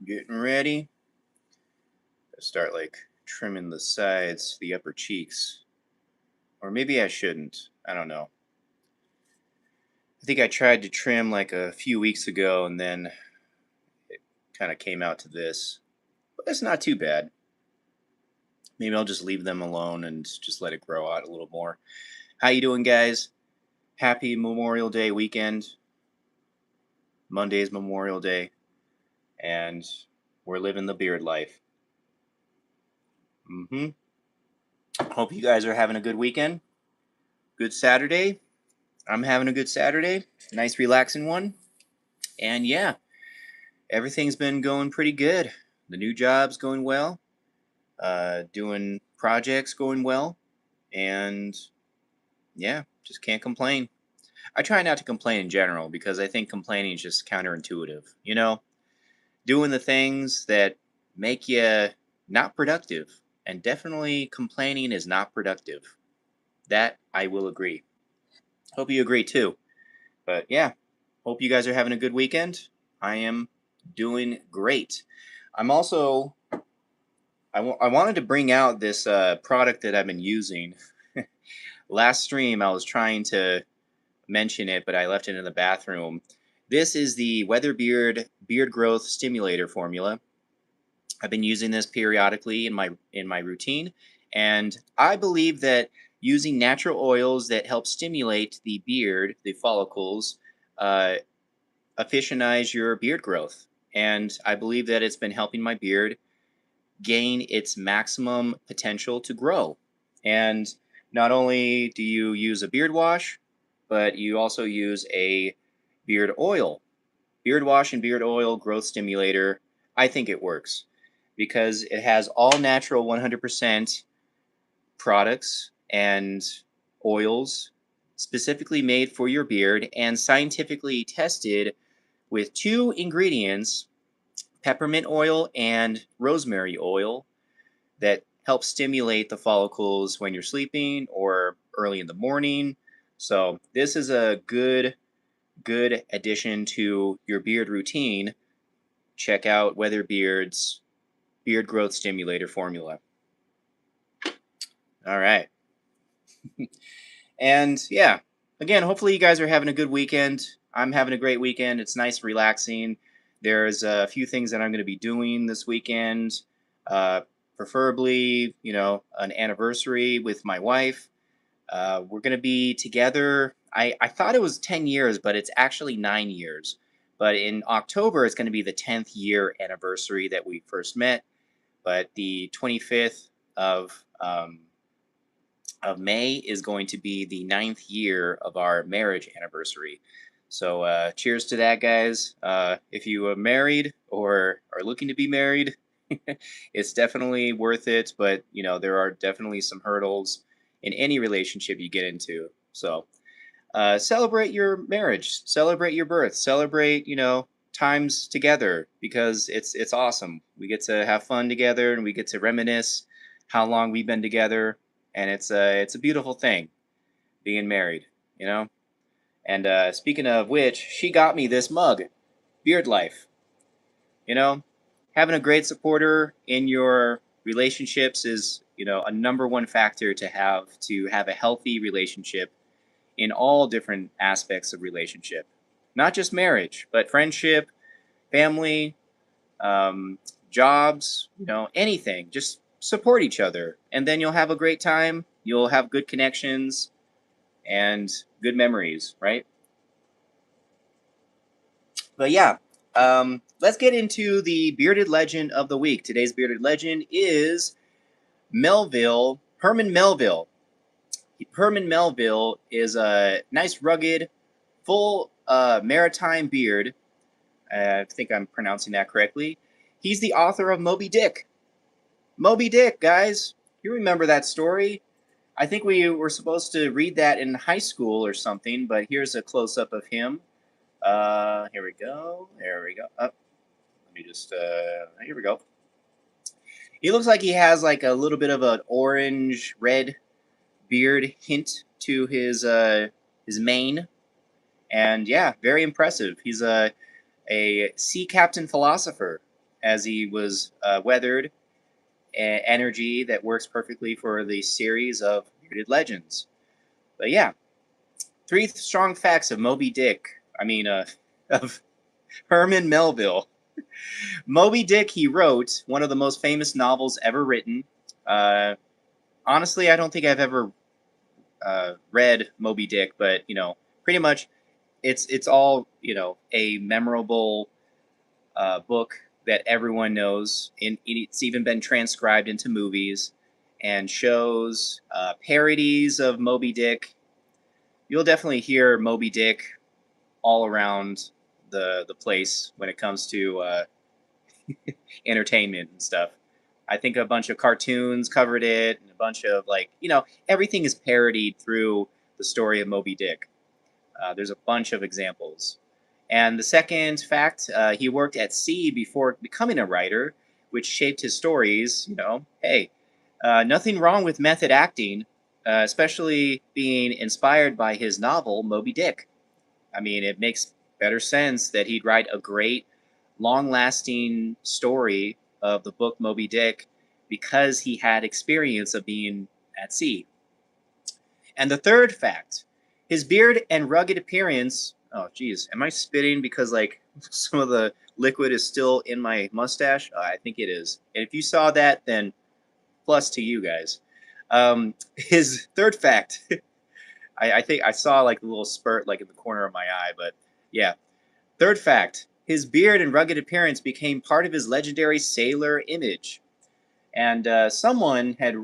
Getting ready. Start like trimming the sides, the upper cheeks. Or maybe I shouldn't. I don't know. I think I tried to trim like a few weeks ago and then it kind of came out to this. But it's not too bad. Maybe I'll just leave them alone and just let it grow out a little more. How you doing, guys? Happy Memorial Day weekend. Monday's Memorial Day. And we're living the beard life. Hope you guys are having a good weekend. Good Saturday. I'm having a good Saturday. Nice relaxing one. And yeah, everything's been going pretty good. The new job's going well. Doing projects going well. And yeah, just can't complain. I try not to complain in general because I think complaining is just counterintuitive. Doing the things that make you not productive. And definitely complaining is not productive. That I will agree. Hope you agree too. But yeah, hope you guys are having a good weekend. I am doing great. I'm also, I wanted to bring out this product that I've been using. Last stream, I was trying to mention it, but I left it in the bathroom. This is the Weatherbeard Beard Growth Stimulator formula. I've been using this periodically in my routine, and I believe that using natural oils that help stimulate the beard, the follicles, uh, efficientize your beard growth. And I believe that it's been helping my beard gain its maximum potential to grow. And not only do you use a beard wash, but you also use a beard oil. Beard wash and beard oil growth stimulator. I think it works because it has all natural 100% products and oils specifically made for your beard and scientifically tested with two ingredients, peppermint oil and rosemary oil, that help stimulate the follicles when you're sleeping or early in the morning. So this is a good addition to your beard routine. Check out Weatherbeard's Beard Growth Stimulator formula. All right. And yeah, again, hopefully you guys are having a good weekend. I'm having a great weekend. It's nice, relaxing. There's a few things that I'm going to be doing this weekend. Preferably, an anniversary with my wife. We're going to be together. I thought it was 10 years, but it's actually 9 years. But in October, it's going to be the 10th year anniversary that we first met. But the 25th of May is going to be the 9th year of our marriage anniversary. So cheers to that, guys. If you are married or are looking to be married, it's definitely worth it. But, there are definitely some hurdles in any relationship you get into. So celebrate your marriage, celebrate your birth, celebrate, times together because it's awesome. We get to have fun together and we get to reminisce how long we've been together, and it's a beautiful thing being married, And speaking of which, she got me this mug, Beard Life. Having a great supporter in your relationships is, a number one factor to have a healthy relationship in all different aspects of relationship, not just marriage, but friendship, family, um, jobs, anything. Just support each other, and then you'll have a great time. You'll have good connections and good memories, right? But yeah, let's get into the bearded legend of the week. Today's bearded legend is Melville, Herman Melville. Herman Melville is a nice, rugged, full maritime beard. I think I'm pronouncing that correctly. He's the author of Moby Dick. Moby Dick, guys. You remember that story? I think we were supposed to read that in high school or something, but here's a close up of him. Here we go. There we go. Let me just, here we go. He looks like he has like a little bit of an orange red beard hint to his mane. And yeah, very impressive. He's a sea captain philosopher. as he was weathered energy that works perfectly for the series of Bearded Legends. But yeah, 3 strong facts of Moby Dick. Of Herman Melville. Moby Dick, he wrote one of the most famous novels ever written. Uh, Honestly, I don't think I've ever read Moby Dick, but pretty much it's all a memorable book that everyone knows. It's even been transcribed into movies and shows, parodies of Moby Dick. You'll definitely hear Moby Dick all around the place when it comes to entertainment and stuff. I think a bunch of cartoons covered it, and a bunch of everything is parodied through the story of Moby Dick. There's a bunch of examples. And the second fact, he worked at sea before becoming a writer, which shaped his stories. Hey, nothing wrong with method acting, especially being inspired by his novel, Moby Dick. I mean, it makes better sense that he'd write a great, long lasting story of the book Moby Dick because he had experience of being at sea. And the third fact, his beard and rugged appearance. Oh, geez, am I spitting because some of the liquid is still in my mustache? I think it is. And if you saw that, then plus to you guys. His third fact, I think I saw a little spurt in the corner of my eye, but yeah. Third fact, his beard and rugged appearance became part of his legendary sailor image. And someone had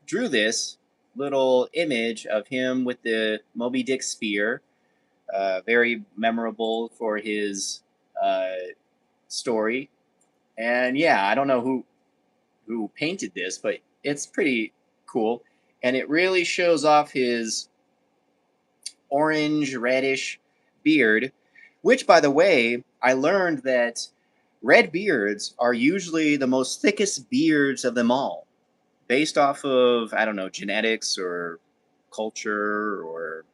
drew this little image of him with the Moby Dick spear, very memorable for his uh, story. And yeah, I don't know who painted this, but it's pretty cool, and it really shows off his orange reddish beard. Which, by the way, I learned that red beards are usually the most thickest beards of them all, based off of, I don't know, genetics or culture or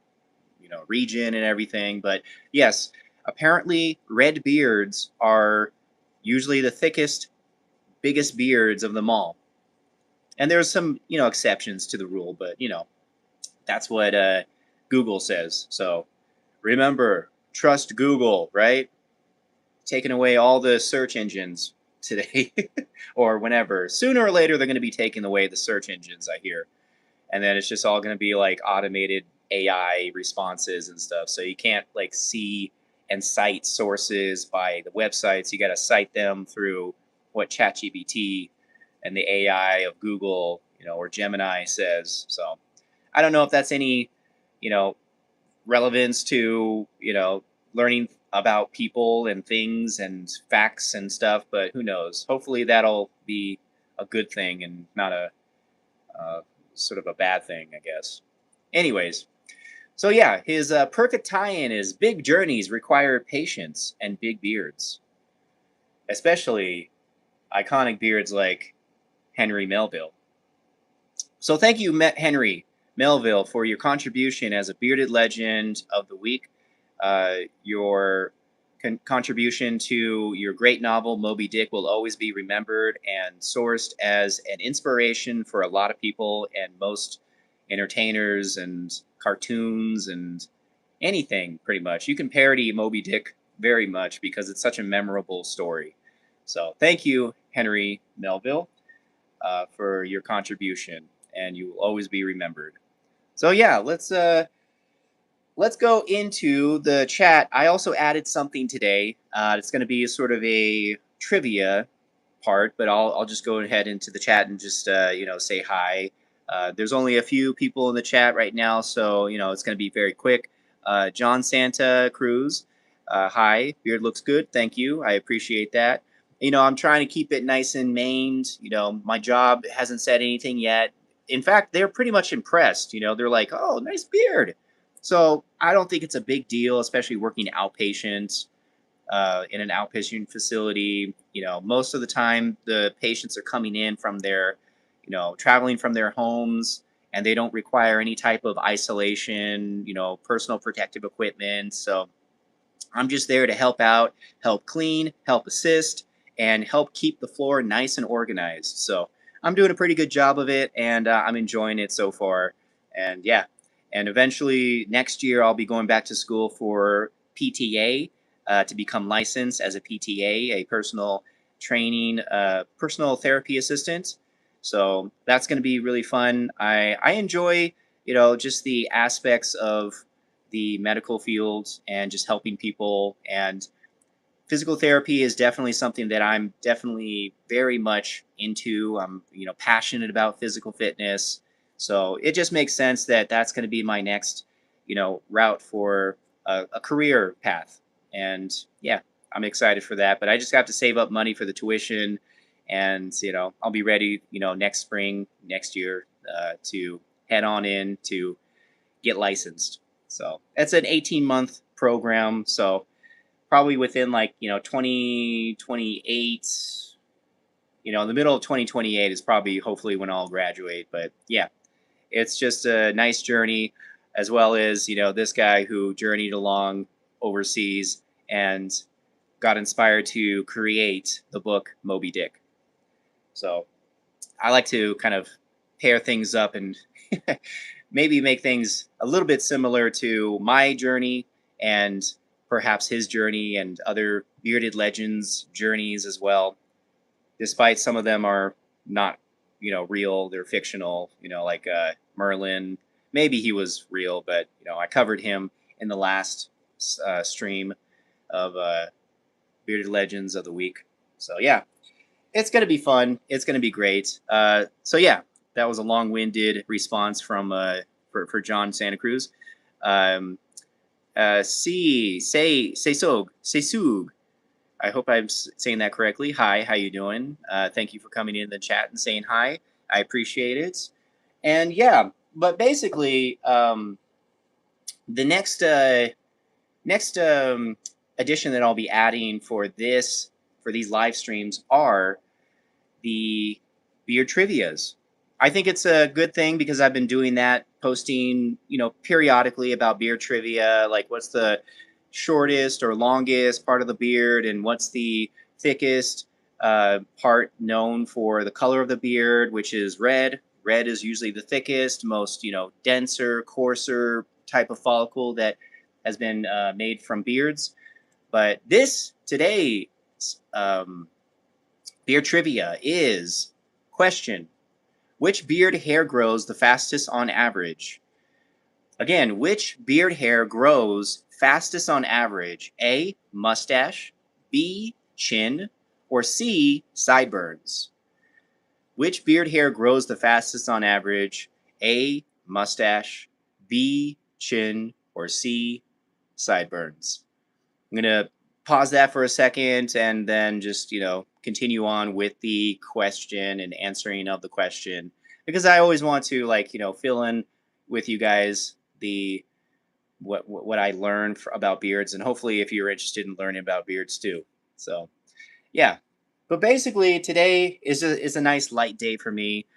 region and everything. But yes, apparently red beards are usually the thickest, biggest beards of them all. And there's some exceptions to the rule, but that's what Google says. So remember, trust Google, right? Taking away all the search engines today or whenever. Sooner or later, they're going to be taking away the search engines, I hear. And then it's just all going to be automated AI responses and stuff. So you can't see and cite sources by the websites. You got to cite them through what ChatGPT and the AI of Google, or Gemini says. So I don't know if that's any, relevance to, learning about people and things and facts and stuff, but who knows? Hopefully that'll be a good thing and not a sort of a bad thing, I guess. Anyways, so yeah, his perfect tie-in is big journeys require patience and big beards, especially iconic beards like Henry Melville. So thank you, Henry Melville, for your contribution as a bearded legend of the week. Your contribution to your great novel, Moby Dick, will always be remembered and sourced as an inspiration for a lot of people and most entertainers and cartoons and anything, pretty much. You can parody Moby Dick very much because it's such a memorable story. So thank you, Henry Melville, for your contribution, and you will always be remembered. So yeah, let's go into the chat. I also added something today. It's going to be a sort of a trivia part, but I'll just go ahead into the chat and just say hi. There's only a few people in the chat right now, so it's going to be very quick. John Santa Cruz, hi. Beard looks good. Thank you. I appreciate that. I'm trying to keep it nice and mained. My job hasn't said anything yet. In fact, they're pretty much impressed. They're like, "Oh, nice beard." So I don't think it's a big deal, especially working outpatient in an outpatient facility. Most of the time the patients are coming in from their, traveling from their homes, and they don't require any type of isolation, personal protective equipment. So I'm just there to help out, help clean, help assist, and help keep the floor nice and organized. So I'm doing a pretty good job of it, and I'm enjoying it so far. And yeah, and eventually next year I'll be going back to school for PTA to become licensed as a PTA, a personal training, personal therapy assistant. So that's going to be really fun. I enjoy, just the aspects of the medical field and just helping people. And physical therapy is definitely something that I'm definitely very much into. I'm, passionate about physical fitness. So it just makes sense that that's going to be my next, route for a career path. And yeah, I'm excited for that. But I just have to save up money for the tuition, and I'll be ready, next spring, next year, to head on in to get licensed. So it's an 18-month program. So probably within 2028, the middle of 2028 is probably hopefully when I'll graduate. But yeah, it's just a nice journey, as well as this guy who journeyed along overseas and got inspired to create the book Moby Dick. So I like to kind of pair things up and maybe make things a little bit similar to my journey, and perhaps his journey and other bearded legends' journeys as well. Despite some of them are not, real, they're fictional, like Merlin. Maybe he was real, but, I covered him in the last stream of Bearded Legends of the Week. So, yeah, it's going to be fun. It's going to be great. So yeah, that was a long-winded response from for John Santa Cruz. Sesug. I hope I'm saying that correctly. Hi, how you doing? Thank you for coming in the chat and saying hi. I appreciate it. And yeah, but basically, the next addition that I'll be adding for these live streams are the beer trivias. I think it's a good thing because I've been doing that, posting, periodically about beer trivia, like what's the shortest or longest part of the beard, and what's the thickest part known for the color of the beard, which is red. Red is usually the thickest, most, denser, coarser type of follicle that has been made from beards. But this today, beer trivia is question: which beard hair grows the fastest on average? Again, which beard hair grows fastest on average? A, mustache, B, chin, or C, sideburns? Which beard hair grows the fastest on average? A, mustache, B, chin, or C, sideburns? I'm going to pause that for a second and then just, continue on with the question and answering of the question, because I always want to fill in with you guys the what I learned about beards, and hopefully if you're interested in learning about beards too. So, yeah. But basically today is a nice light day for me.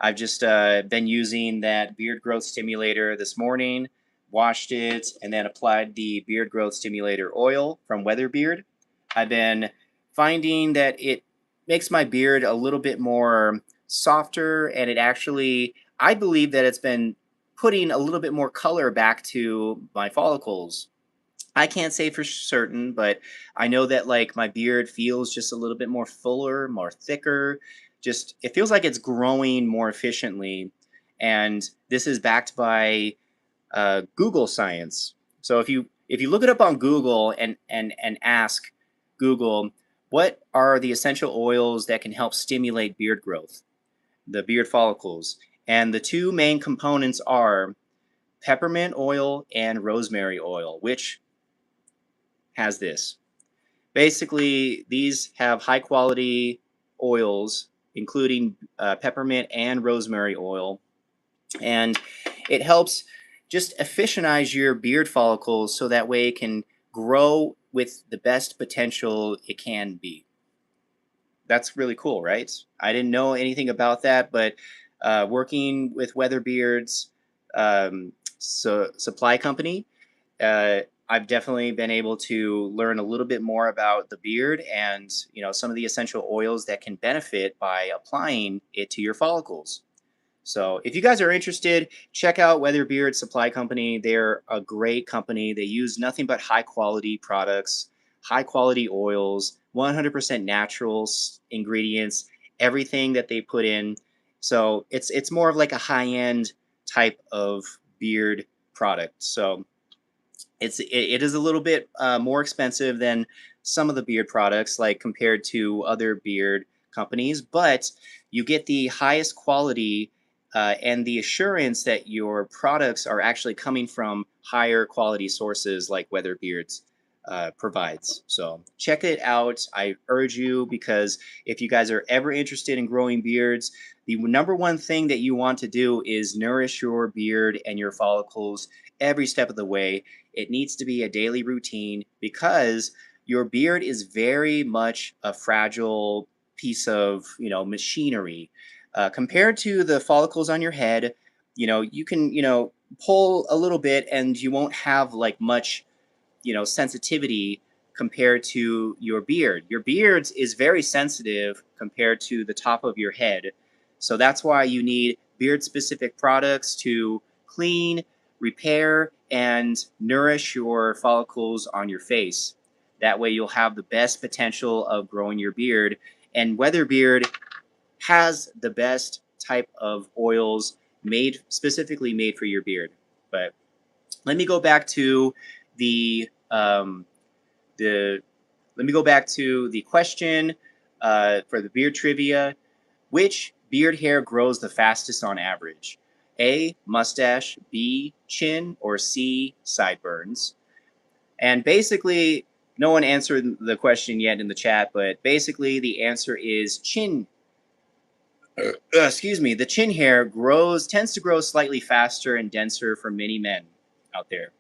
I've just been using that beard growth stimulator this morning, washed it, and then applied the beard growth stimulator oil from Weatherbeard. I've been finding that it makes my beard a little bit more softer, and it actually, I believe that it's been putting a little bit more color back to my follicles. I can't say for certain, but I know that my my feels just a little bit more fuller, more thicker. Just it feels like it's growing more efficiently, and this is backed by Google Science. So if you look it up on Google and ask Google what are the essential oils that can help stimulate beard growth, the beard follicles, and the two main components are peppermint oil and rosemary oil, which has this. Basically, these have high quality oils, including peppermint and rosemary oil, and it helps just efficientize your beard follicles so that way it can grow with the best potential it can be. That's really cool, right? I didn't know anything about that, but working with Weatherbeard's supply company, I've definitely been able to learn a little bit more about the beard and, some of the essential oils that can benefit by applying it to your follicles. So, if you guys are interested, check out Weather Beard Supply Company. They're a great company. They use nothing but high quality products, high quality oils, 100% natural ingredients, everything that they put in. So, it's more of like a high-end type of beard product. So, it is a little bit more expensive than some of the beard products, like compared to other beard companies, but you get the highest quality and the assurance that your products are actually coming from higher quality sources like Weather Beards provides. So check it out. I urge you, because if you guys are ever interested in growing beards, the number one thing that you want to do is nourish your beard and your follicles every step of the way. It needs to be a daily routine, because your beard is very much a fragile piece of, machinery compared to the follicles on your head. You can, pull a little bit and you won't have like much, sensitivity compared to your beard. Your beard is very sensitive compared to the top of your head. So that's why you need beard specific products to clean, repair, and nourish your follicles on your face. That way you'll have the best potential of growing your beard. And Weatherbeard has the best type of oils specifically made for your beard. But let me go back to the um, the let me go back to the question for the beard trivia. Which beard hair grows the fastest on average? A, mustache, B, chin, or C, sideburns? And basically, no one answered the question yet in the chat, but basically the answer is chin. Excuse me. The chin hair tends to grow slightly faster and denser for many men out there.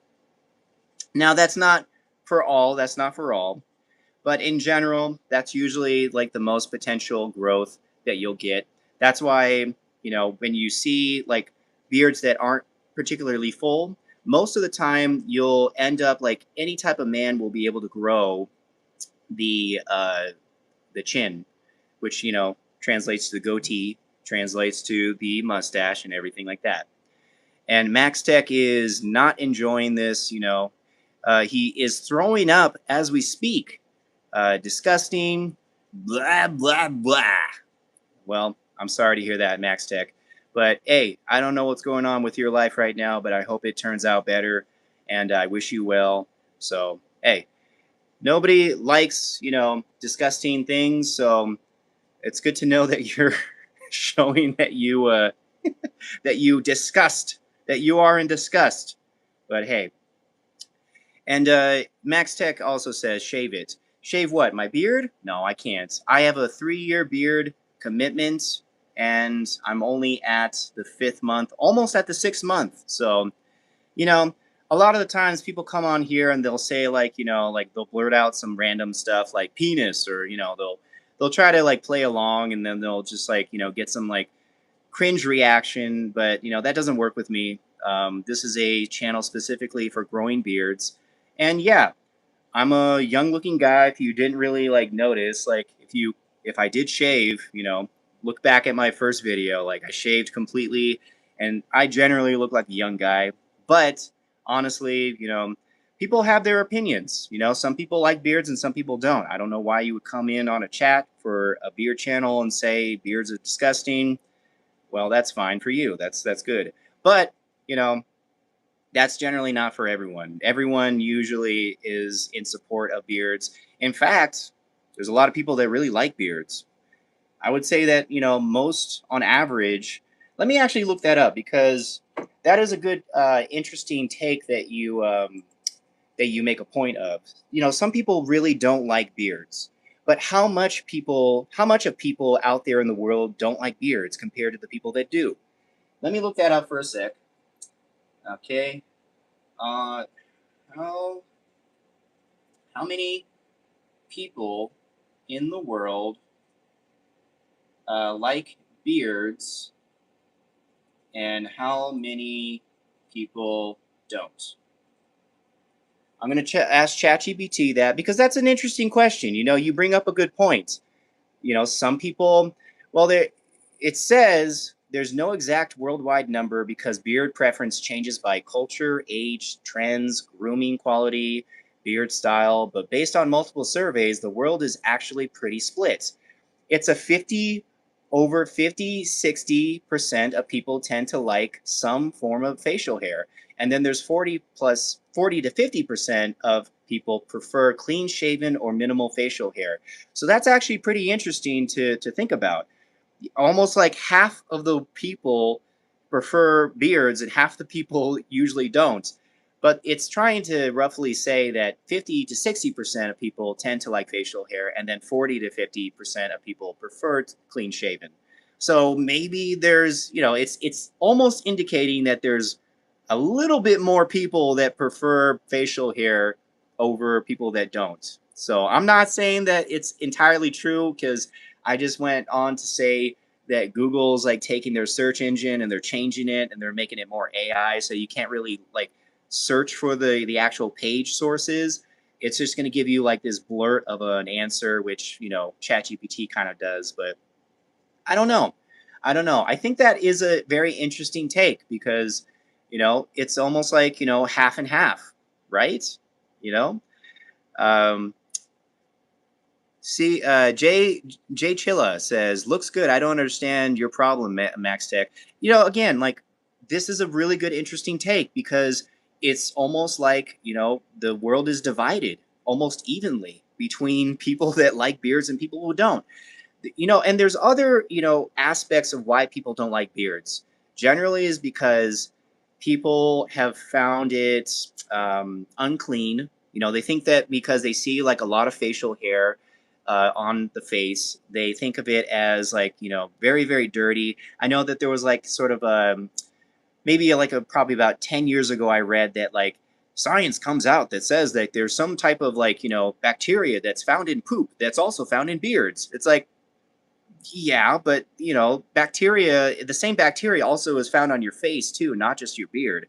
Now, that's not for all. That's not for all. But in general, that's usually like the most potential growth that you'll get. That's why, when you see like beards that aren't particularly full, most of the time you'll end up like any type of man will be able to grow the chin, which translates to the goatee, translates to the mustache, and everything like that. And Max Tech is not enjoying this. He is throwing up as we speak. Disgusting, blah, blah, blah. Well, I'm sorry to hear that, Max Tech. But hey, I don't know what's going on with your life right now, but I hope it turns out better, and I wish you well. So, hey, nobody likes, disgusting things, so it's good to know that you're showing that that you are in disgust. But hey, and Max Tech also says, shave it. Shave what? My beard? No, I can't. I have a 3-year beard commitment, and I'm only at the 5th month, almost at the 6th month. So, you know, a lot of the times people come on here and they'll say like, like they'll blurt out some random stuff like penis, or they'll try to like play along, and then they'll just like get some like cringe reaction. But that doesn't work with me. This is a channel specifically for growing beards, and yeah, I'm a young looking guy. If you didn't really like notice, like if I did shave, look back at my first video, like I shaved completely, and I generally look like a young guy. But honestly, people have their opinions. Some people like beards and some people don't. I don't know why you would come in on a chat for a beard channel and say beards are disgusting. Well, that's fine for you. That's good. But, you know, that's generally not for everyone. Everyone usually is in support of beards. In fact, there's a lot of people that really like beards. I would say that, most on average, let me actually look that up, because that is a good, interesting take that you make a point of. Some people really don't like beards, but how much of people out there in the world don't like beards compared to the people that do? Let me look that up for a sec. Okay. Uh, how how many people in the world like beards, and how many people don't? I'm going to ask ChatGPT that because that's an interesting question. You bring up a good point. Some people, well, it says there's no exact worldwide number because beard preference changes by culture, age, trends, grooming quality, beard style. But based on multiple surveys, the world is actually pretty split. It's a 50 over 50-60% of people tend to like some form of facial hair, and then there's 40 to 50% of people prefer clean shaven or minimal facial hair. So that's actually pretty interesting to think about. Almost like half of the people prefer beards and half the people usually don't. But it's trying to roughly say that 50 to 60% of people tend to like facial hair, and then 40 to 50% of people prefer clean shaven. So maybe it's almost indicating that there's a little bit more people that prefer facial hair over people that don't. So I'm not saying that it's entirely true, because I just went on to say that Google's like taking their search engine and they're changing it and they're making it more AI, so you can't really like search for the actual page sources. It's just going to give you like this blurt of an answer, which ChatGPT kind of does. But I don't know. I think that is a very interesting take, because it's almost like half and half, right? You know. Um, See, Jay Chilla says, "Looks good. I don't understand your problem, Max Tech." Again, like, this is a really good, interesting take, because it's almost like the world is divided almost evenly between people that like beards and people who don't. And there's other aspects of why people don't like beards. Generally, is because people have found it unclean. They think that because they see like a lot of facial hair on the face, they think of it as like very, very dirty. I know that there was like sort of maybe like probably about 10 years ago, I read that like science comes out that says that there's some type of like bacteria that's found in poop that's also found in beards. It's like, yeah, but bacteria, the same bacteria also is found on your face too, not just your beard.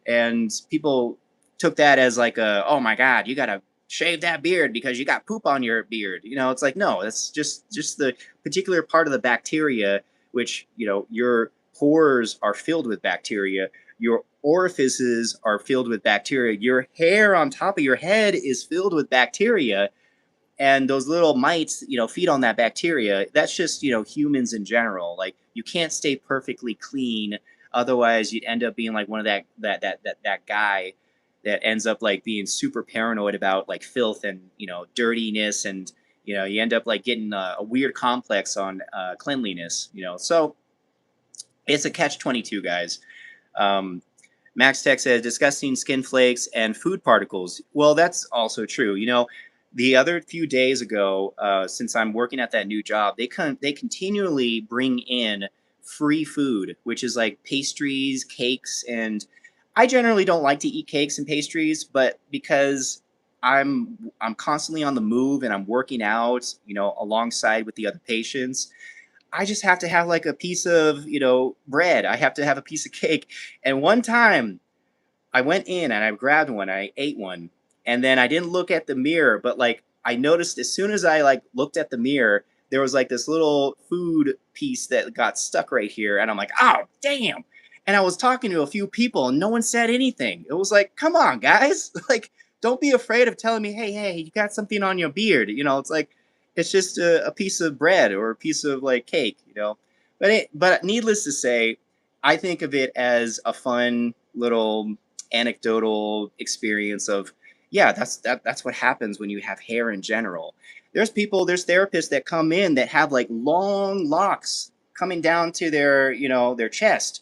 And people took that as like oh my god, you gotta shave that beard because you got poop on your beard. It's like, no, that's just the particular part of the bacteria, which your pores are filled with bacteria, your orifices are filled with bacteria, your hair on top of your head is filled with bacteria, and those little mites feed on that bacteria. That's just humans in general. Like, you can't stay perfectly clean, otherwise you'd end up being like one of that guy that ends up like being super paranoid about like filth and dirtiness, and you end up like getting a weird complex on cleanliness. So it's a catch-22, guys. um, Max Tech says disgusting skin flakes and food particles. Well, that's also true. The other few days ago, since I'm working at that new job, they continually bring in free food, which is like pastries, cakes, and I generally don't like to eat cakes and pastries, but because I'm constantly on the move and I'm working out, alongside with the other patients, I just have to have like a piece of, bread. I have to have a piece of cake. And one time I went in and I grabbed one, I ate one, and then I didn't look at the mirror, but like I noticed as soon as I like looked at the mirror, there was like this little food piece that got stuck right here, and I'm like, "Oh, damn." And I was talking to a few people and no one said anything. It was like, "Come on, guys." Like, don't be afraid of telling me, "Hey, you got something on your beard." It's like it's just a piece of bread or a piece of like cake. But needless to say, I think of it as a fun little anecdotal experience of, yeah, that's what happens when you have hair in general. There's therapists that come in that have like long locks coming down to their chest,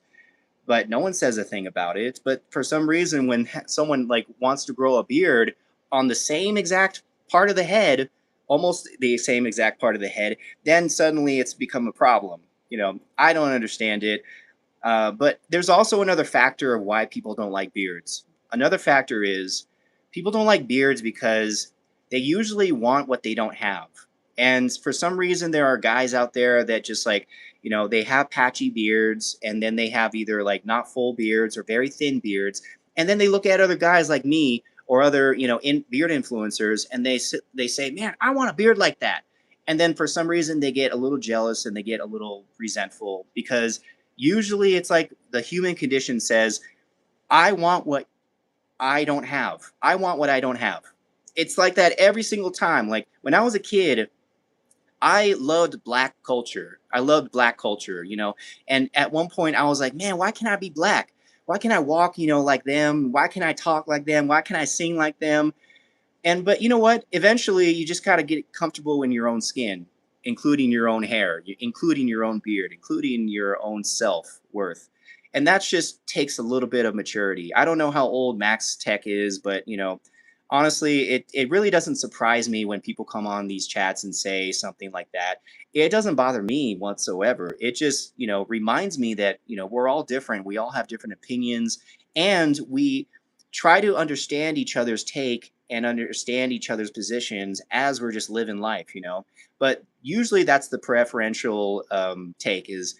but no one says a thing about it. But for some reason, when someone like wants to grow a beard on the same exact part of the head, almost the same exact part of the head, then suddenly it's become a problem. I don't understand it. But there's also another factor of why people don't like beards. Another factor is people don't like beards because they usually want what they don't have. And for some reason, there are guys out there that just like, they have patchy beards, and then they have either like not full beards or very thin beards. And then they look at other guys like me or other, in beard influencers, and they say, "Man, I want a beard like that." And then for some reason they get a little jealous and they get a little resentful because usually it's like the human condition says, "I want what I don't have. I want what I don't have." It's like that every single time. Like when I was a kid, I loved black culture. I loved black culture, And at one point I was like, man, why can't I be black? Why can't I walk, like them? Why can't I talk like them? Why can't I sing like them? And but you know what? Eventually you just gotta get comfortable in your own skin, including your own hair, including your own beard, including your own self-worth. And that just takes a little bit of maturity. I don't know how old Max Tech is, but honestly, it really doesn't surprise me when people come on these chats and say something like that. It doesn't bother me whatsoever. It just, reminds me that, we're all different. We all have different opinions, and we try to understand each other's take and understand each other's positions as we're just living life. But usually that's the preferential take is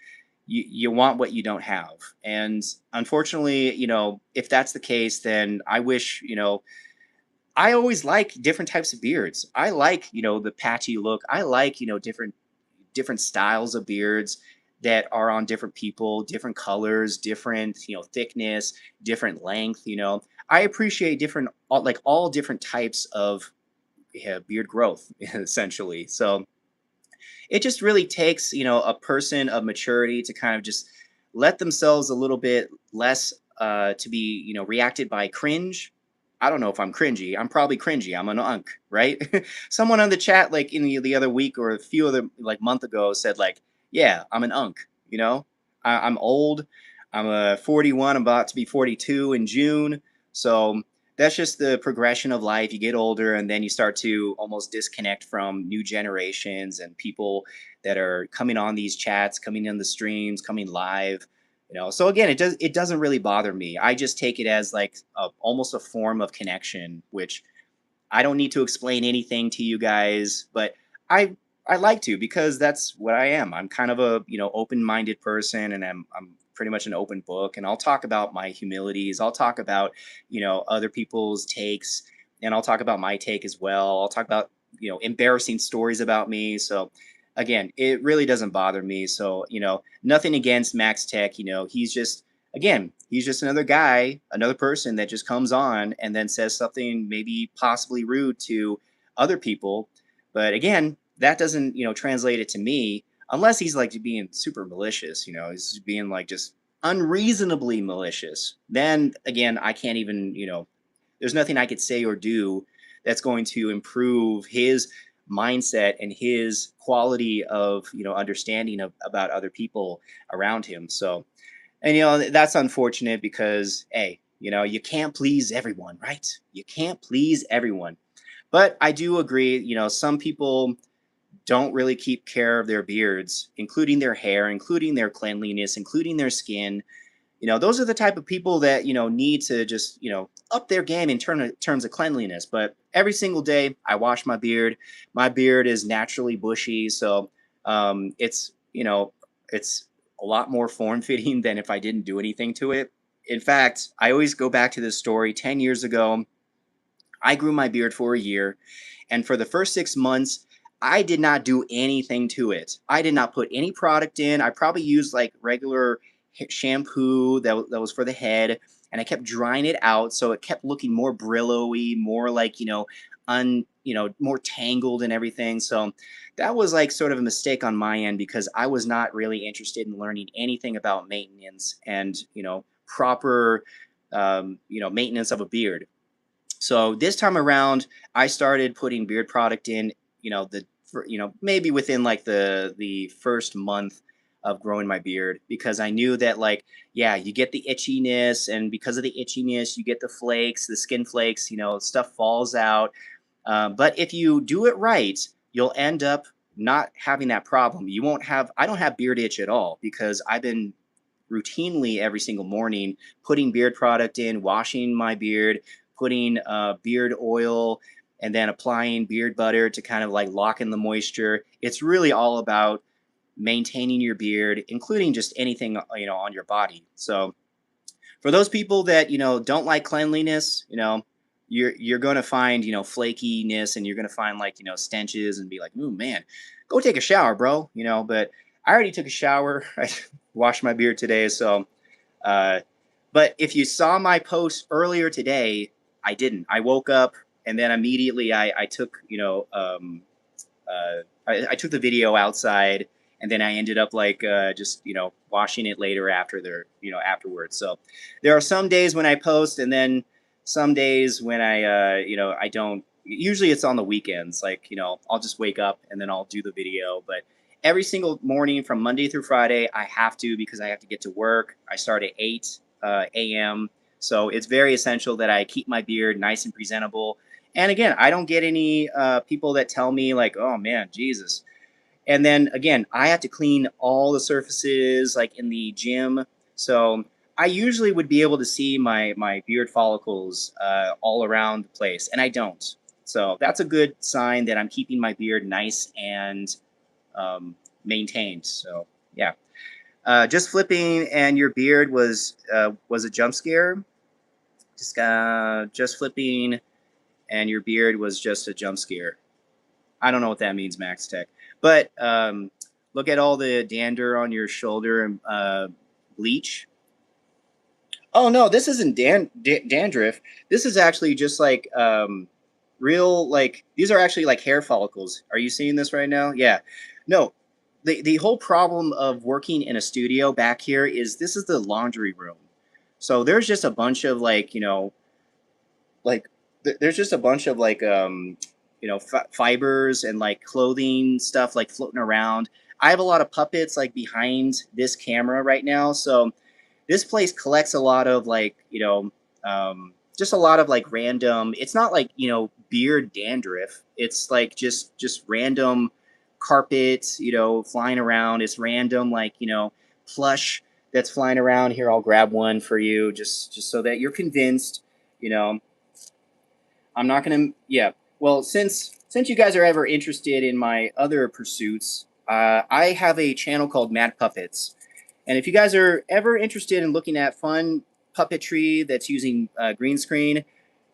you want what you don't have. And unfortunately, if that's the case, then I wish, I always like different types of beards. I like, the patchy look. I like, different styles of beards that are on different people, different colors, different, thickness, different length. I appreciate different like all different types of, yeah, beard growth essentially. So it just really takes, a person of maturity to kind of just let themselves a little bit less to be, reacted by cringe. I don't know if I'm cringy. I'm probably cringy. I'm an unk, right? Someone on the chat, like in the other week or a few other like month ago, said like, "Yeah, I'm an unk." I'm old. I'm 41. I'm about to be 42 in June. So that's just the progression of life. You get older and then you start to almost disconnect from new generations and people that are coming on these chats, coming in the streams, coming live. So again, it doesn't really bother me. I just take it as like almost a form of connection, which I don't need to explain anything to you guys, but I I like to because that's what I am. I'm kind of a, open-minded person, and I'm pretty much an open book, and I'll talk about my humilities. I'll talk about, other people's takes, and I'll talk about my take as well. I'll talk about, embarrassing stories about me. So again, it really doesn't bother me. So, nothing against Max Tech, he's just again, he's just another guy, another person that just comes on and then says something maybe possibly rude to other people. But again, that doesn't, translate it to me unless he's like being super malicious, he's being like just unreasonably malicious. Then again, I can't even, there's nothing I could say or do that's going to improve his mindset and his quality of, understanding about other people around him. So, and that's unfortunate because hey, you can't please everyone, right? You can't please everyone. But I do agree, some people don't really keep care of their beards, including their hair, including their cleanliness, including their skin. Those are the type of people that, need to just, up their game in terms of cleanliness. But every single day I wash my beard. My beard is naturally bushy. So it's a lot more form fitting than if I didn't do anything to it. In fact, I always go back to this story. 10 years ago, I grew my beard for a year. And for the first 6 months, I did not do anything to it. I did not put any product in. I probably used like regular shampoo that was for the head. And I kept drying it out. So it kept looking more Brillo-y, more like, more tangled and everything. So that was like sort of a mistake on my end because I was not really interested in learning anything about maintenance and, proper, maintenance of a beard. So this time around, I started putting beard product in, maybe within like the first month of growing my beard because I knew that like, yeah, you get the itchiness, and because of the itchiness, you get the flakes, the skin flakes, stuff falls out. But if you do it right, you'll end up not having that problem. You won't have, I don't have beard itch at all because I've been routinely every single morning putting beard product in, washing my beard, putting beard oil, and then applying beard butter to kind of like lock in the moisture. It's really all about maintaining your beard, including just anything on your body. So for those people that don't like cleanliness, you're going to find, flakiness, and you're going to find like, stenches, and be like, "Ooh, man, go take a shower, bro." But I already took a shower. I washed my beard today, so uh but if you saw my post earlier today, I didn't. I woke up, and then immediately I took, I took the video outside, and then I ended up like just washing it later after afterwards. So there are some days when I post, and then some days when I don't. Usually it's on the weekends. Like I'll just wake up and then I'll do the video. But every single morning from Monday through Friday, I have to, because I have to get to work. I start at 8 a.m. So it's very essential that I keep my beard nice and presentable. And again, I don't get any people that tell me like, "Oh man, Jesus." And then again, I have to clean all the surfaces like in the gym. So I usually would be able to see my beard follicles all around the place, and I don't. So that's a good sign that I'm keeping my beard nice and maintained. So yeah, just flipping, and your beard was a jump scare. Just flipping, and your beard was just a jump scare. I don't know what that means, Max Tech. But look at all the dander on your shoulder and bleach. Oh no, this isn't dandruff. This is actually just like real, like these are actually like hair follicles. Are you seeing this right now? Yeah. No. The whole problem of working in a studio back here is this is the laundry room. So there's just a bunch of like, like there's just a bunch of like fibers and like clothing stuff like floating around. I have a lot of puppets like behind this camera right now, so this place collects a lot of like just a lot of like random. It's not like beard dandruff. It's like just random carpet flying around. It's random like plush that's flying around. Here, I'll grab one for you, just so that you're convinced. you know I'm not gonna. Yeah. Well, since you guys are ever interested in my other pursuits, I have a channel called Mad Puppets, and if you guys are ever interested in looking at fun puppetry that's using green screen,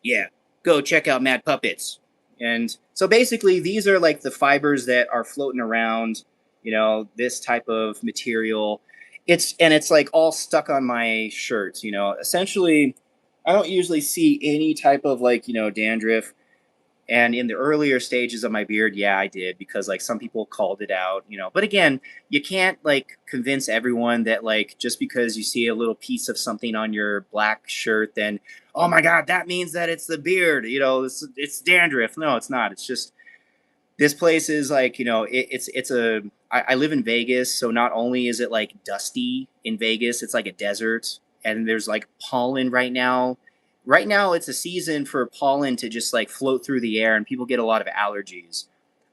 yeah, go check out Mad Puppets. And so basically, these are like the fibers that are floating around. This type of material. It's like all stuck on my shirts. Essentially, I don't usually see any type of like dandruff. And in the earlier stages of my beard, yeah, I did, because like some people called it out. But again, you can't like convince everyone that like just because you see a little piece of something on your black shirt, then oh my god, that means that it's the beard. It's dandruff. No, it's not. It's just this place is like it's a. I live in Vegas, so not only is it like dusty in Vegas, it's like a desert, and there's like pollen right now. Right now, it's a season for pollen to just like float through the air, and people get a lot of allergies.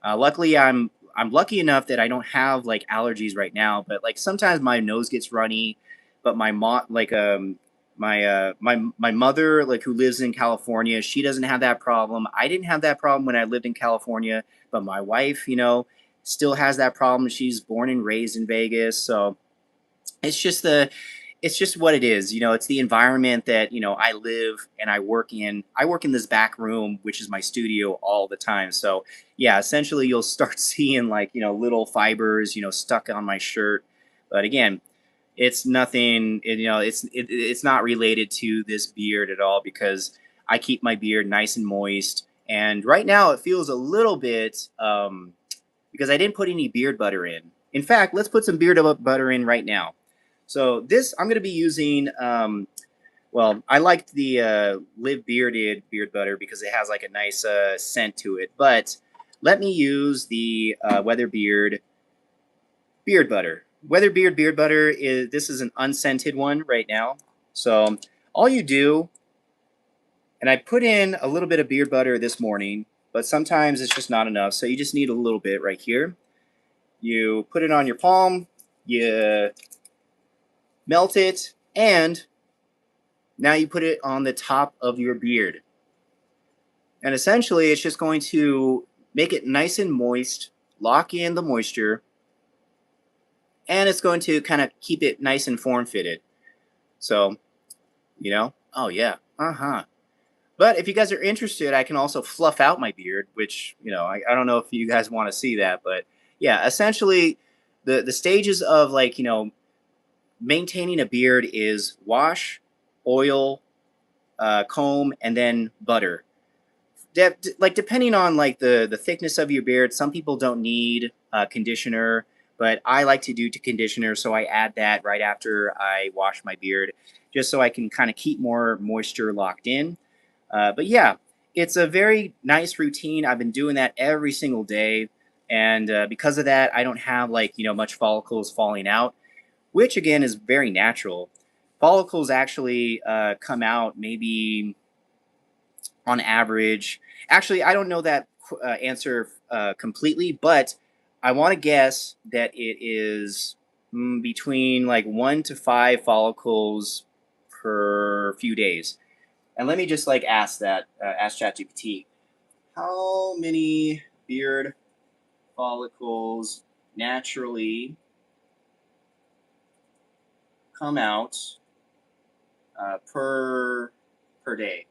Luckily, I'm lucky enough that I don't have like allergies right now, but like sometimes my nose gets runny. But my mom, like my mother, like who lives in California, she doesn't have that problem. I didn't have that problem when I lived in California, but my wife, still has that problem. She's born and raised in Vegas, so it's just it's just what it is. It's the environment that I live and I work in. I work in this back room, which is my studio, all the time. So yeah, essentially you'll start seeing like little fibers stuck on my shirt. But again, it's nothing. It's not related to this beard at all, because I keep my beard nice and moist. And right now it feels a little bit because I didn't put any beard butter in. In fact, let's put some beard butter in right now. So this I'm going to be using. Well, I liked the Live Bearded beard butter because it has like a nice scent to it. But let me use the Weather Beard beard butter. Weather beard butter is this is an unscented one right now. So all you do, and I put in a little bit of beard butter this morning, but sometimes it's just not enough. So you just need a little bit right here. You put it on your palm, you melt it, and now you put it on the top of your beard. And essentially, it's just going to make it nice and moist, lock in the moisture, and it's going to kind of keep it nice and form-fitted. So, oh yeah, uh-huh. But if you guys are interested, I can also fluff out my beard, which, I don't know if you guys want to see that, but yeah, essentially the stages of like, maintaining a beard is wash, oil, comb, and then butter. Like depending on like the thickness of your beard, some people don't need conditioner, but I like to do to conditioner, so I add that right after I wash my beard, just so I can kind of keep more moisture locked in. But yeah, it's a very nice routine. I've been doing that every single day, and because of that, I don't have like much follicles falling out, which again is very natural. Follicles actually come out maybe on average. Actually, I don't know that answer completely, but I want to guess that it is between like 1 to 5 follicles per few days. And let me just like ask ChatGPT, how many beard follicles naturally come out per day?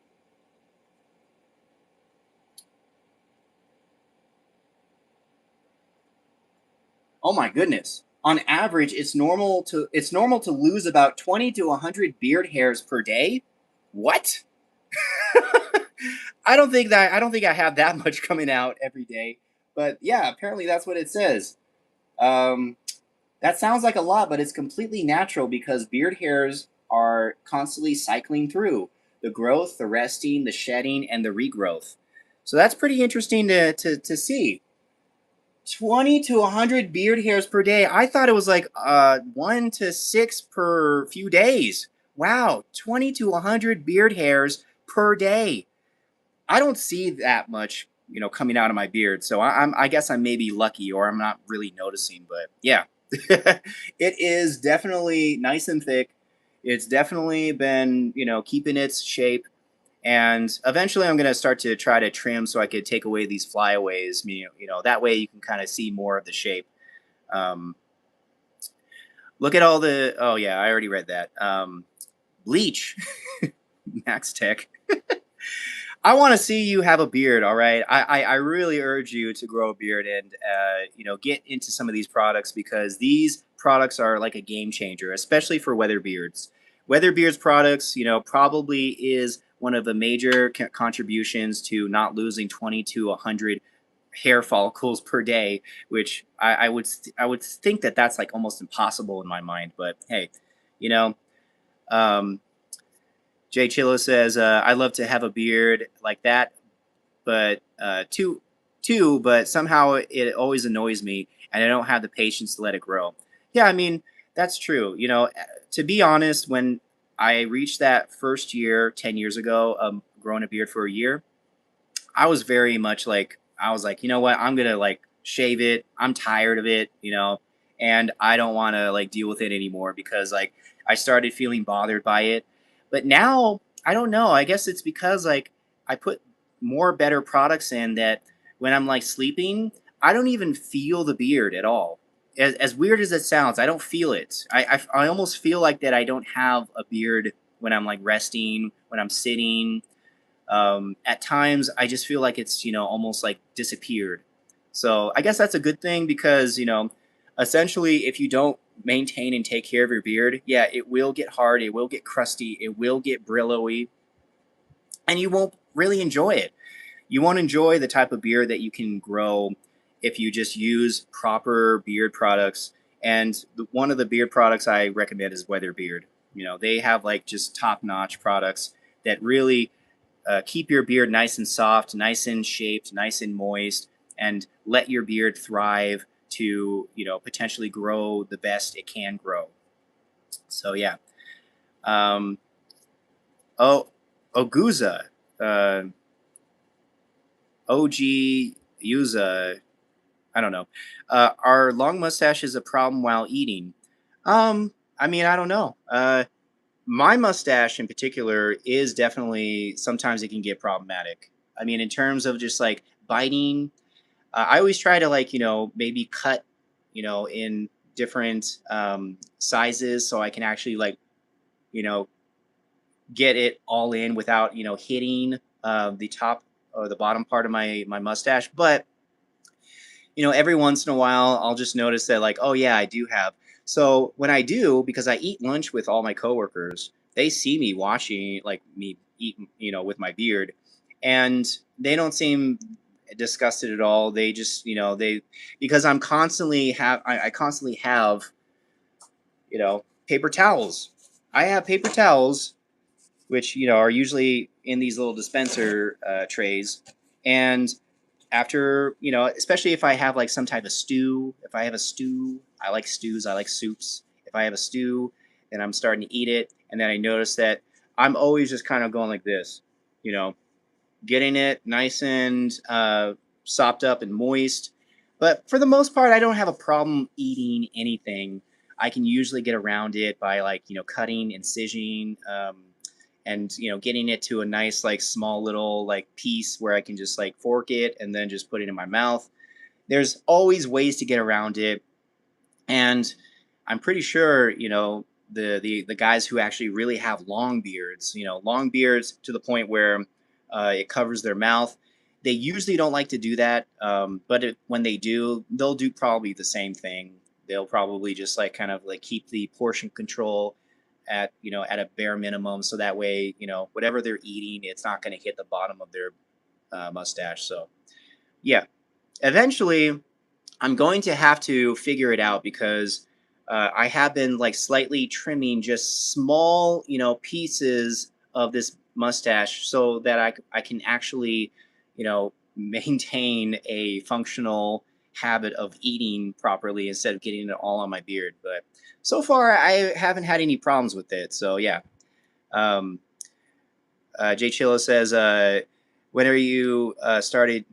Oh my goodness. On average, it's normal to lose about 20 to 100 beard hairs per day. What? I don't think I have that much coming out every day. But yeah, apparently that's what it says. Um, that sounds like a lot, but it's completely natural because beard hairs are constantly cycling through the growth, the resting, the shedding, and the regrowth. So that's pretty interesting to see. 20 to 100 beard hairs per day. I thought it was like 1 to 6 per few days. Wow, 20 to 100 beard hairs per day. I don't see that much, coming out of my beard. So I guess I'm maybe lucky, or I'm not really noticing. But yeah, it is definitely nice and thick. It's definitely been, keeping its shape. And eventually, I'm going to start to try to trim so I could take away these flyaways. That way you can kind of see more of the shape. Um, look at all the. Oh yeah, I already read that. Bleach, Max Tech. I want to see you have a beard. All right, I really urge you to grow a beard and get into some of these products, because these products are like a game changer, especially for weather beards. Weather beards products, probably is one of the major contributions to not losing 20 to 100 hair follicles per day, which I would think that that's like almost impossible in my mind. But hey, you know. Um, Jay Chilla says, "I love to have a beard like that, but but somehow it always annoys me, and I don't have the patience to let it grow." Yeah, I mean that's true. To be honest, when I reached that first year 10 years ago, growing a beard for a year, I was very much like, I was like, you know what, I'm gonna like shave it. I'm tired of it, and I don't want to like deal with it anymore, because like I started feeling bothered by it. But now I don't know. I guess it's because like I put more better products in, that when I'm like sleeping, I don't even feel the beard at all. As weird as it sounds, I don't feel it. I almost feel like that I don't have a beard when I'm like resting, when I'm sitting. At times, I just feel like it's almost like disappeared. So I guess that's a good thing, because essentially, if you don't maintain and take care of your beard, yeah, it will get hard, it will get crusty, it will get brillowy, and you won't really enjoy it. You won't enjoy the type of beard that you can grow if you just use proper beard products. And one of the beard products I recommend is Weather Beard. They have like just top notch products that really keep your beard nice and soft, nice and shaped, nice and moist, and let your beard thrive to potentially grow the best it can grow. So yeah. Um, oh, Oguza, uh, OG Yuza. I don't know. Are long mustaches a problem while eating? I mean, I don't know. My mustache in particular is definitely, sometimes it can get problematic. I mean, in terms of just like biting, I always try to like maybe cut in different sizes, so I can actually like you know get it all in without hitting the top or the bottom part of my mustache. But every once in a while, I'll just notice that, like, oh yeah, I do have. So when I do, because I eat lunch with all my coworkers, they see me watching, like me eat, with my beard, and they don't seem disgusted at all. They just, because I constantly have, paper towels. I have paper towels, which are usually in these little dispenser trays, and after especially if I have like some type of stew, if I have a stew, I like stews, I like soups. If I have a stew and I'm starting to eat it, and then I notice that I'm always just kind of going like this, you know getting it nice and sopped up and moist. But for the most part, I don't have a problem eating anything. I can usually get around it by, like, cutting, incision, and getting it to a nice, like, small little, like, piece where I can just, like, fork it and then just put it in my mouth. There's always ways to get around it, and I'm pretty sure the guys who actually really have long beards to the point where it covers their mouth. They usually don't like to do that, but when they do, they'll do probably the same thing. They'll probably just, like, kind of like keep the portion control at a bare minimum, so that way whatever they're eating, it's not going to hit the bottom of their mustache. So yeah, eventually I'm going to have to figure it out, because I have been, like, slightly trimming just small, pieces of this mustache, so that I can actually, maintain a functional habit of eating properly instead of getting it all on my beard. But so far, I haven't had any problems with it. So yeah. Um, Jay Chilla says, "When are you started?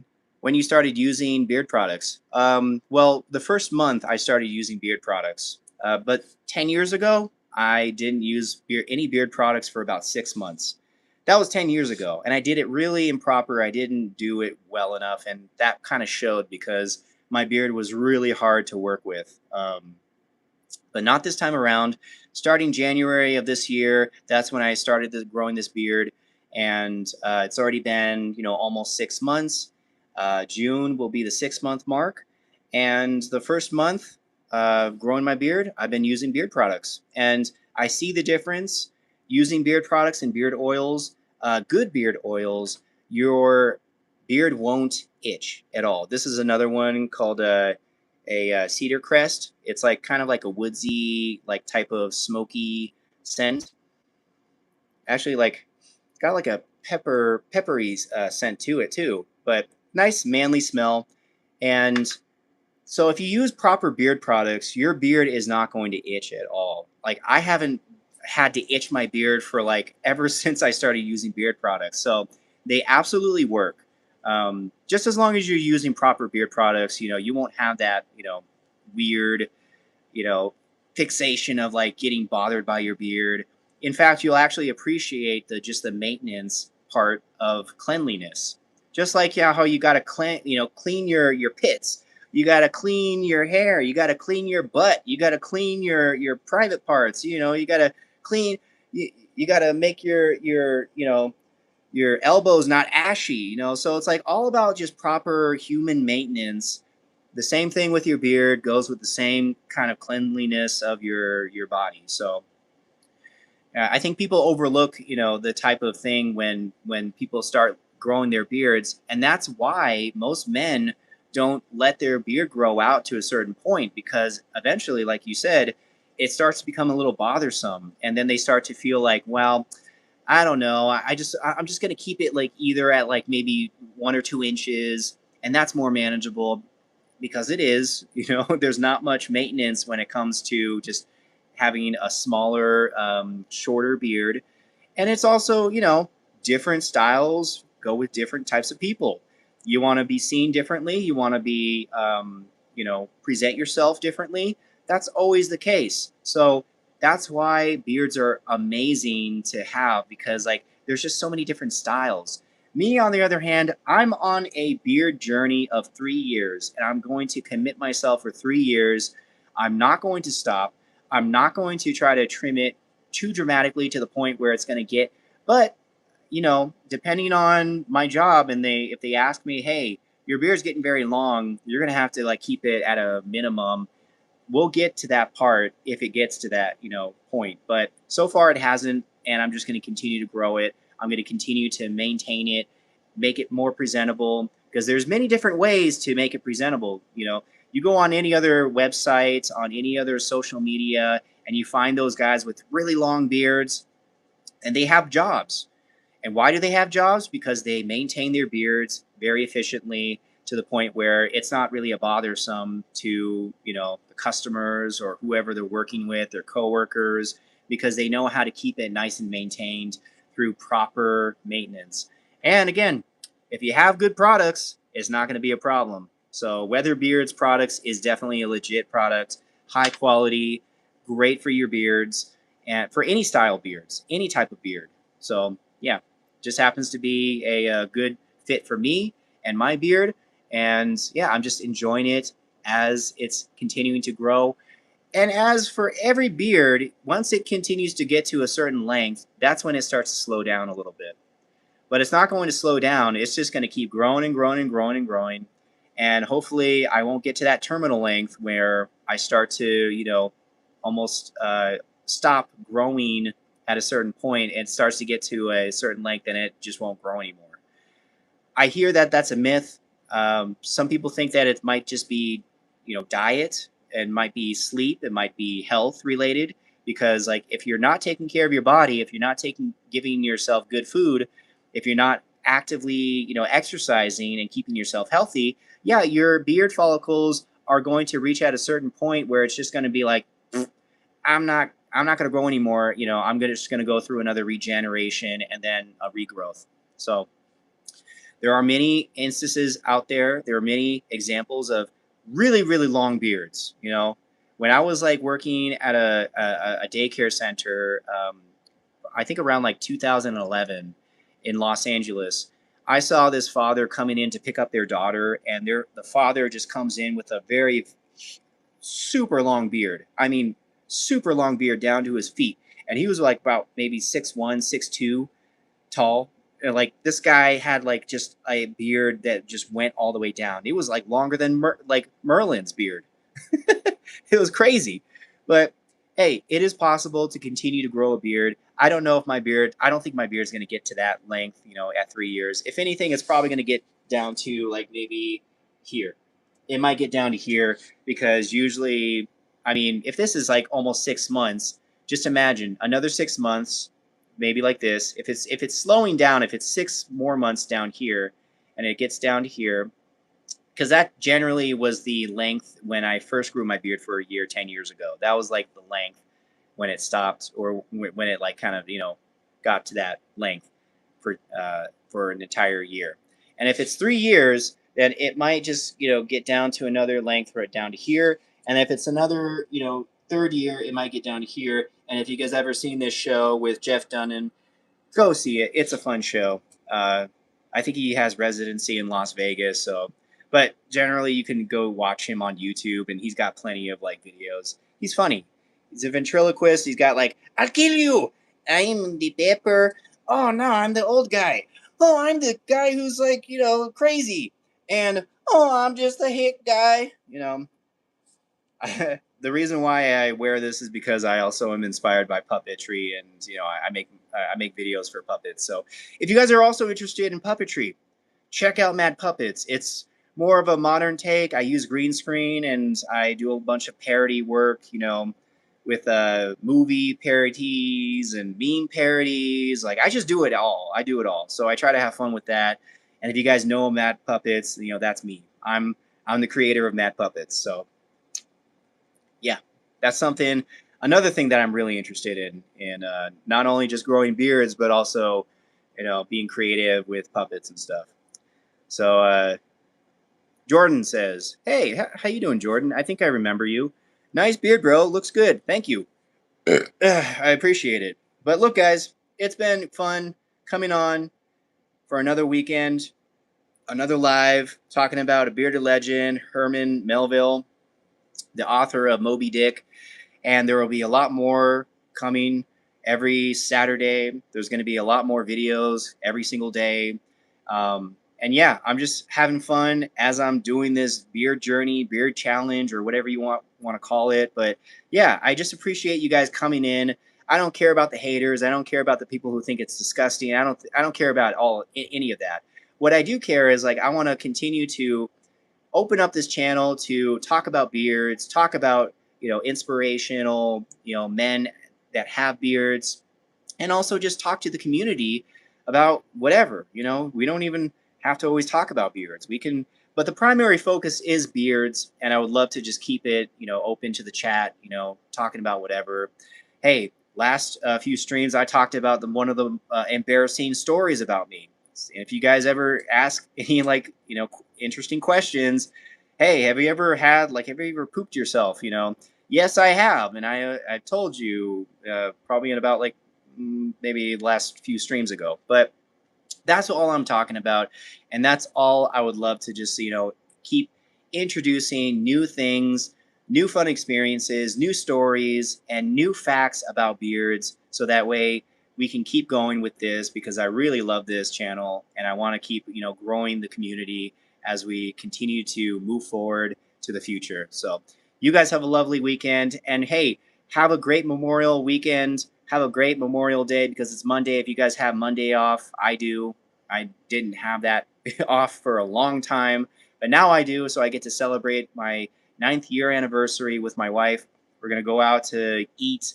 When you started using beard products?" Well, the first month I started using beard products, but 10 years ago I didn't use any beard products for about 6 months. That was 10 years ago, and I did it really improper. I didn't do it well enough, and that kind of showed, because my beard was really hard to work with. But not this time around. Starting January of this year, that's when I started growing this beard, and it's already been almost 6 months. June will be the 6 month mark, and the first month growing my beard, I've been using beard products, and I see the difference using beard products and beard oils. Good beard oils, your beard won't itch at all. This is another one called a cedar crest. It's like kind of like a woodsy, like, type of smoky scent. Actually, like, got like a peppery scent to it too, but nice manly smell. And so if you use proper beard products, your beard is not going to itch at all. Like, I haven't had to itch my beard for, like, ever since I started using beard products. So they absolutely work. Just as long as you're using proper beard products, you won't have that, weird, you know, fixation of, like, getting bothered by your beard. In fact, you'll actually appreciate the maintenance part of cleanliness. Just like, yeah, how you got to clean your pits. You got to clean your hair. You got to clean your butt. You got to clean your private parts. You got to clean. You got to make your elbows not ashy. So it's, like, all about just proper human maintenance. The same thing with your beard goes with the same kind of cleanliness of your body. So I think people overlook the type of thing when people start growing their beards, and that's why most men don't let their beard grow out to a certain point, because eventually, like you said, it starts to become a little bothersome, and then they start to feel like, well, I don't know. I'm just gonna keep it, like, either at, like, maybe 1 or 2 inches, and that's more manageable, because it is. There's not much maintenance when it comes to just having a smaller, shorter beard, and it's also, different styles go with different types of people. You want to be seen differently. You want to be, present yourself differently. That's always the case. So that's why beards are amazing to have, because, like, there's just so many different styles. Me, on the other hand, I'm on a beard journey of 3 years, and I'm going to commit myself for 3 years. I'm not going to stop. I'm not going to try to trim it too dramatically to the point where it's going to get, but depending on my job, and if they ask me, hey, your beard's getting very long, you're gonna have to like keep it at a minimum. We'll get to that part if it gets to that, point. But so far it hasn't, and I'm just going to continue to grow it. I'm going to continue to maintain it, make it more presentable, because there's many different ways to make it presentable. You go on any other websites, on any other social media, and you find those guys with really long beards, and they have jobs. And why do they have jobs? Because they maintain their beards very efficiently to the point where it's not really a bothersome to, the customers or whoever they're working with, their coworkers, because they know how to keep it nice and maintained through proper maintenance. And again, if you have good products, it's not going to be a problem. So Weather Beards products is definitely a legit product, high quality, great for your beards and for any style beards, any type of beard. So yeah, just happens to be a good fit for me and my beard. And yeah, I'm just enjoying it as it's continuing to grow. And as for every beard, once it continues to get to a certain length, that's when it starts to slow down a little bit. But it's not going to slow down. It's just going to keep growing and growing and growing and growing. And hopefully I won't get to that terminal length where I start to, almost stop growing at a certain point and starts to get to a certain length and it just won't grow anymore. I hear that that's a myth. Some people think that it might just be, diet. It might be sleep. It might be health related. Because like if you're not taking care of your body, if you're not giving yourself good food, if you're not actively, exercising and keeping yourself healthy, yeah, your beard follicles are going to reach at a certain point where it's just going to be like, I'm not going to grow anymore. I'm just going to go through another regeneration and then a regrowth. So there are many instances out there. There are many examples of really, really long beards. When I was like working at a daycare center, I think around like 2011 in Los Angeles, I saw this father coming in to pick up their daughter, and the father just comes in with a very super long beard. I mean, super long beard down to his feet. And he was like about maybe 6'1", 6'2", tall. And like this guy had like just a beard that just went all the way down. It was like longer than Merlin's beard. It was crazy. But hey, it is possible to continue to grow a beard. I don't know if I don't think my beard is going to get to that length, at 3 years. If anything, it's probably going to get down to like maybe here. It might get down to here because usually, I mean, if this is like almost 6 months, just imagine another 6 months, maybe like this. If it's slowing down, if it's 6 more months down here, and it gets down to here, because that generally was the length when I first grew my beard for a year 10 years ago. That was like the length when it stopped, or when it like kind of got to that length for an entire year. And if it's 3 years, then it might just get down to another length right down to here. And if it's another third year, it might get down to here. And if you guys ever seen this show with Jeff Dunham, go see it. It's a fun show. I think he has residency in Las Vegas, but generally you can go watch him on YouTube, and he's got plenty of like videos. He's funny. He's a ventriloquist. He's got like, I'll kill you. I'm the pepper. Oh no, I'm the old guy. Oh, I'm the guy who's like, crazy. And oh, I'm just a hick guy. The reason why I wear this is because I also am inspired by puppetry, and I make videos for puppets. So if you guys are also interested in puppetry, check out Mad Puppets. It's more of a modern take. I use green screen, and I do a bunch of parody work, with movie parodies and meme parodies. Like I just do it all. I do it all. So I try to have fun with that. And if you guys know Mad Puppets, that's me. I'm the creator of Mad Puppets. So yeah, that's something. Another thing that I'm really interested in not only just growing beards, but also, being creative with puppets and stuff. So Jordan says, "Hey, how you doing, Jordan? I think I remember you. Nice beard, bro. Looks good. Thank you. I appreciate it. But look, guys, it's been fun coming on for another weekend, another live, talking about a bearded legend, Herman Melville, the author of Moby Dick. And there will be a lot more coming every Saturday. There's going to be a lot more videos every single day. And yeah, I'm just having fun as I'm doing this beard journey, beard challenge, or whatever you want to call it. But yeah, I just appreciate you guys coming in. I don't care about the haters. I don't care about the people who think it's disgusting. I don't care about any of that. What I do care is like I want to continue to open up this channel to talk about beards, talk about, inspirational, men that have beards, and also just talk to the community about whatever. We don't even have to always talk about beards. We can, but the primary focus is beards, and I would love to just keep it, open to the chat, talking about whatever. Hey, last few streams I talked about one of the embarrassing stories about me. If you guys ever ask any like interesting questions, hey, have you ever pooped yourself? Yes, I have, and I've told you probably in about like maybe the last few streams ago. But that's all I'm talking about, and that's all I would love to just keep introducing new things, new fun experiences, new stories, and new facts about beards, so that way we can keep going with this, because I really love this channel and I want to keep growing the community as we continue to move forward to the future. So you guys have a lovely weekend, and hey, have a great Memorial weekend. Have a great Memorial Day, because it's Monday. If you guys have Monday off, I do. I didn't have that off for a long time, but now I do. So I get to celebrate my 9th year anniversary with my wife. We're going to go out to eat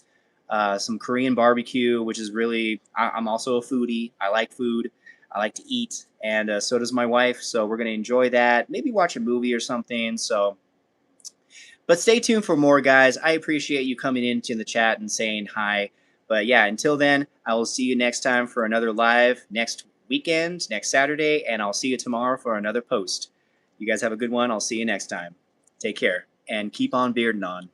some Korean barbecue, which is really, I'm also a foodie. I like food. I like to eat, and so does my wife. So we're going to enjoy that. Maybe watch a movie or something. So, but stay tuned for more, guys. I appreciate you coming into the chat and saying hi. But yeah, until then, I will see you next time for another live next weekend, next Saturday, and I'll see you tomorrow for another post. You guys have a good one. I'll see you next time. Take care and keep on bearding on.